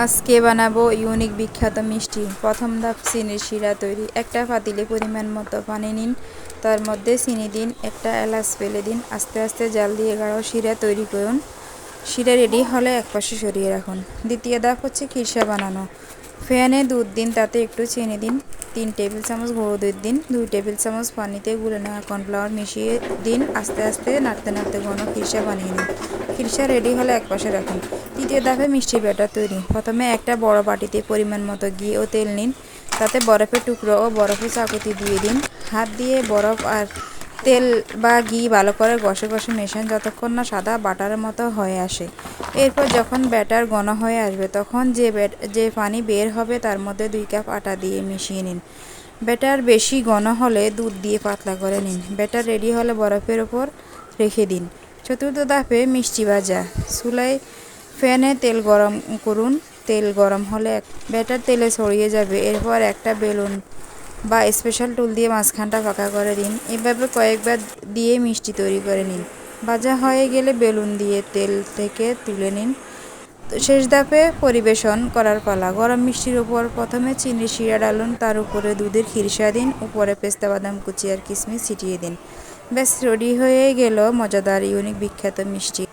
আজকে বানাবো ইউনিক বিখ্যাত মিষ্টি। প্রথম ধাপ চিনির শিরা তৈরি। একটা পাতিলে পরিমাণ মতো পানি নিন, তার মধ্যে চিনি দিন, একটা এলাচ ফেলে দিন, আস্তে আস্তে জাল দিয়ে গাঢ় শিরা তৈরি করুন। শিরা রেডি হলে একপাশে সরিয়ে রাখুন। দ্বিতীয় ধাপ হচ্ছে খিরসা বানানো। ফ্যানে দুধ দিন, তাতে একটু চিনি দিন, 3 টেবিল চামচ গুঁড়ো দুধ দিন, 2 টেবিল চামচ পানিতে গুলে নেওয়া কর্নফ্লাওয়ার মিশিয়ে দিন, আস্তে আস্তে নাড়তে নাড়তে ঘন খিরসা বানিয়ে নিন। খিরসা রেডি হলে একপাশে রাখুন। তৃতীয় ধাপে মিষ্টি ব্যাটার তৈরি। প্রথমে একটা বড় বাটিতে পরিমাণ মতো ঘি ও তেল নিন, তাতে বরফের টুকরো ও বরফের চাকুতি দিয়ে দিন। হাত দিয়ে বরফ আর তেল বা ঘি ভালো করে ঘষে ঘষে মেশান যতক্ষণ না সাদা বাটারের মতো হয়ে আসে। এরপর যখন ব্যাটার ঘন হয়ে আসবে, তখন যে পানি বের হবে তার মধ্যে 2 কাপ আটা দিয়ে মিশিয়ে নিন। ব্যাটার বেশি ঘন হলে দুধ দিয়ে পাতলা করে নিন। ব্যাটার রেডি হলে বরফের ওপর রেখে দিন। চতুর্থ ধাপে মিষ্টি ভাজা। চুলায় ফ্যানে তেল গরম করুন। তেল গরম হলে ব্যাটার তেলে ছড়িয়ে যাবে। এরপর একটা বেলুন বা স্পেশাল টুল দিয়ে মাঝখানটা ফাঁকা করে দিন। এভাবে কয়েকবার দিয়ে মিষ্টি তৈরি করে নিন। ভাজা হয়ে গেলে বেলুন দিয়ে তেল থেকে তুলে নিন। শেষ ধাপে পরিবেশন করার পালা। গরম মিষ্টির উপর প্রথমে চিনির শিরা ঢালুন, তার উপরে দুধের খিরসা দিন, উপরে পেস্তা বাদাম কুচি আর কিশমিশ ছিটিয়ে দিন। ব্যাস রেডি হয়ে গেল মজাদার ইউনিক বিখ্যাত মিষ্টি।